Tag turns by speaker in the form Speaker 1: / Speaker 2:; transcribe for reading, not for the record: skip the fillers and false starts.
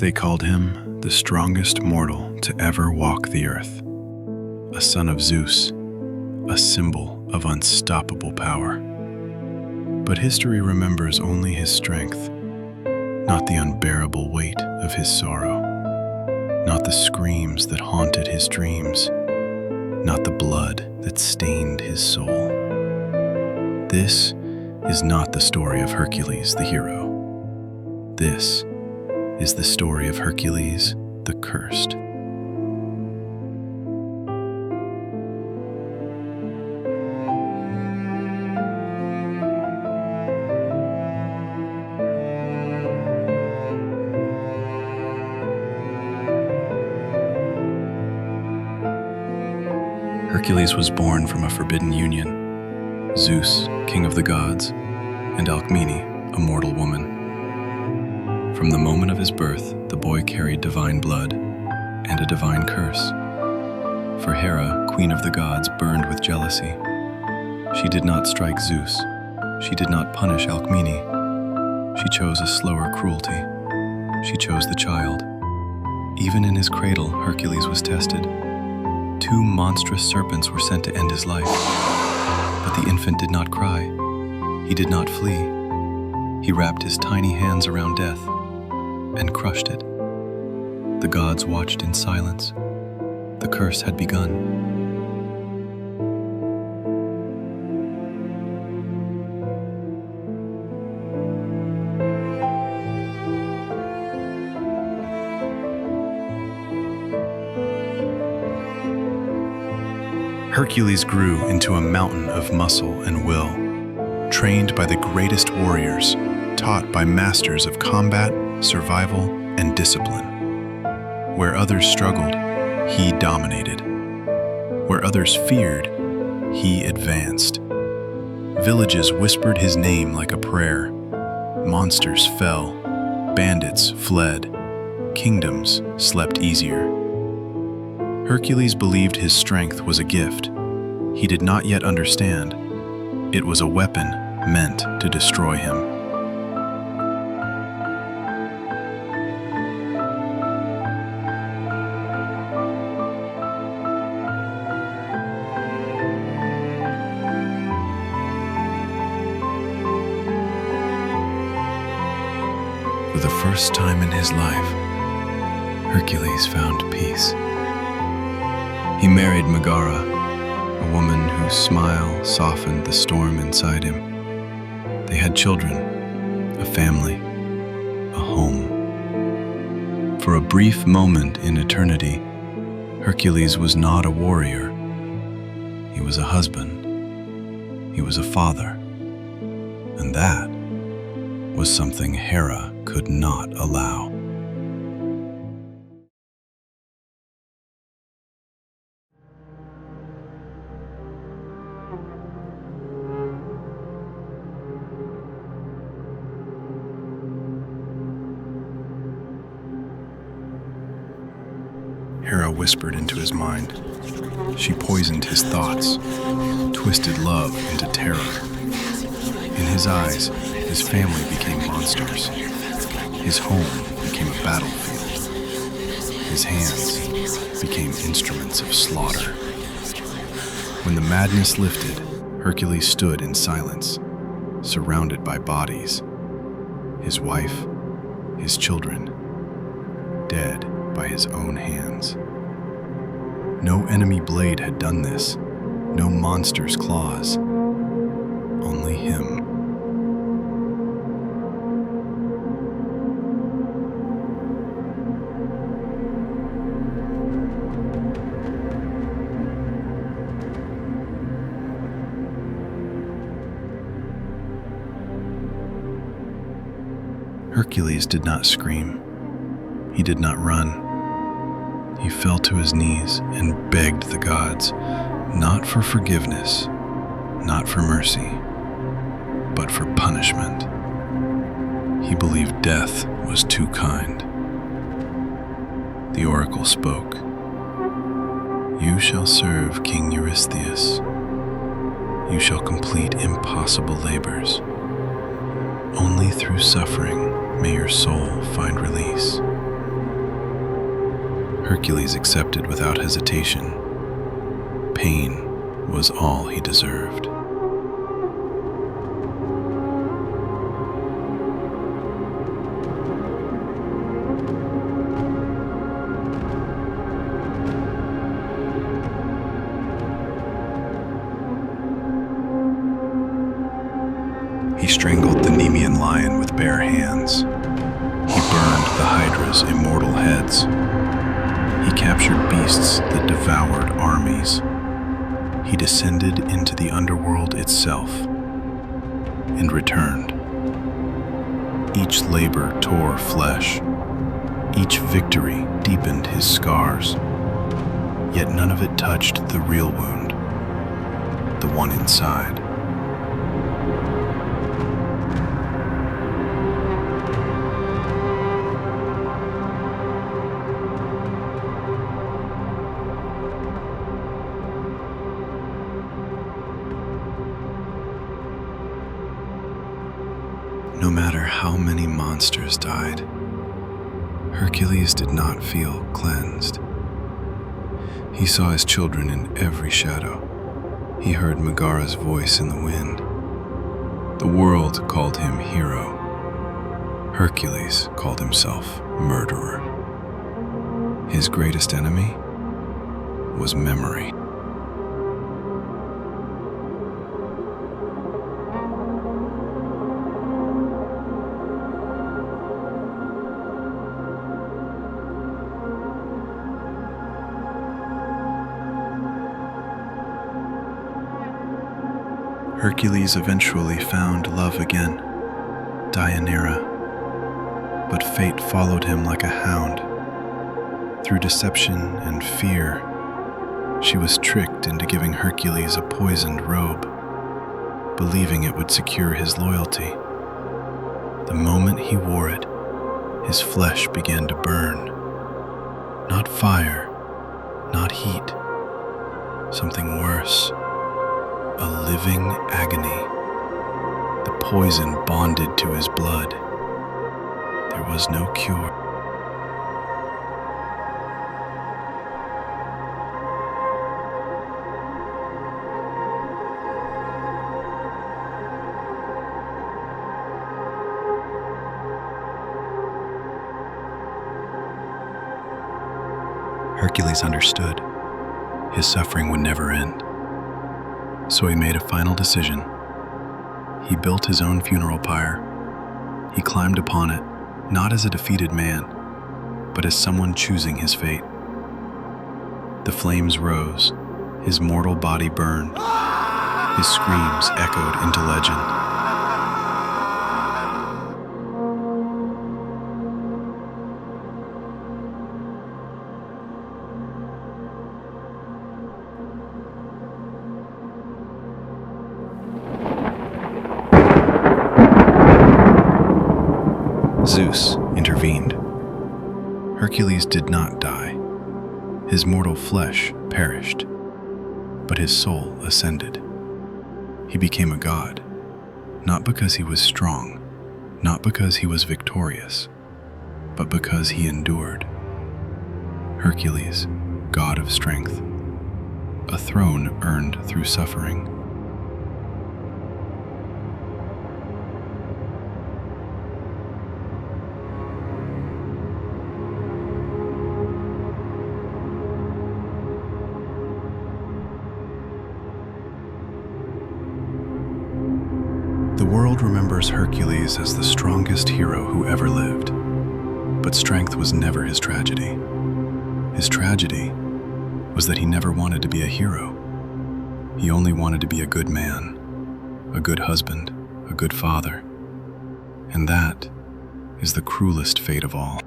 Speaker 1: They called him the strongest mortal to ever walk the earth, a son of Zeus, a symbol of unstoppable power. But history remembers only his strength, not the unbearable weight of his sorrow, not the screams that haunted his dreams, not the blood that stained his soul. This is not the story of Hercules the hero. This is the story of Hercules the cursed. Hercules was born from a forbidden union. Zeus, king of the gods, and Alcmene, a mortal woman. From the moment of his birth, the boy carried divine blood and a divine curse. For Hera, queen of the gods, burned with jealousy. She did not strike Zeus. She did not punish Alcmene. She chose a slower cruelty. She chose the child. Even in his cradle, Hercules was tested. 2 monstrous serpents were sent to end his life. But the infant did not cry. He did not flee. He wrapped his tiny hands around death and crushed it. The gods watched in silence. The curse had begun. Hercules grew into a mountain of muscle and will, trained by the greatest warriors, taught by masters of combat, survival, and discipline. Where others struggled, he dominated. Where others feared, he advanced. Villages whispered his name like a prayer. Monsters fell. Bandits fled. Kingdoms slept easier. Hercules believed his strength was a gift. He did not yet understand. It was a weapon meant to destroy him. For the first time in his life, Hercules found peace. He married Megara, a woman whose smile softened the storm inside him. They had children, a family, a home. For a brief moment in eternity, Hercules was not a warrior. He was a husband. He was a father. And that was something Hera could not allow. Hera whispered into his mind. She poisoned his thoughts, twisted love into terror. In his eyes, his family became monsters. His home became a battlefield. His hands became instruments of slaughter. When the madness lifted, Hercules stood in silence, surrounded by bodies. His wife, his children, dead by his own hands. No enemy blade had done this, no monster's claws, only him. Hercules did not scream. He did not run. He fell to his knees and begged the gods, not for forgiveness, not for mercy, but for punishment. He believed death was too kind. The oracle spoke. "You shall serve King Eurystheus. You shall complete impossible labors. Only through suffering may your soul find release. Hercules accepted without hesitation. Pain was all he deserved. He strangled the Nemean lion with bare hands. He burned the Hydra's immortal heads. He captured beasts that devoured armies. He descended into the underworld itself and returned. Each labor tore flesh. Each victory deepened his scars. Yet none of it touched the real wound, the one inside. No matter how many monsters died, Hercules did not feel cleansed. He saw his children in every shadow. He heard Megara's voice in the wind. The world called him hero. Hercules called himself murderer. His greatest enemy was memory. Hercules eventually found love again, Deianira, but fate followed him like a hound. Through deception and fear, she was tricked into giving Hercules a poisoned robe, believing it would secure his loyalty. The moment he wore it, his flesh began to burn. Not fire, not heat, something worse. A living agony. The poison bonded to his blood. There was no cure. Hercules understood. His suffering would never end. So he made a final decision. He built his own funeral pyre. He climbed upon it, not as a defeated man, but as someone choosing his fate. The flames rose, his mortal body burned. His screams echoed into legend. Zeus intervened. Hercules did not die. His mortal flesh perished, but his soul ascended. He became a god, not because he was strong, not because he was victorious, but because he endured. Hercules, god of strength, a throne earned through suffering. The world remembers Hercules as the strongest hero who ever lived, but strength was never his tragedy. His tragedy was that he never wanted to be a hero. He only wanted to be a good man, a good husband, a good father. And that is the cruelest fate of all.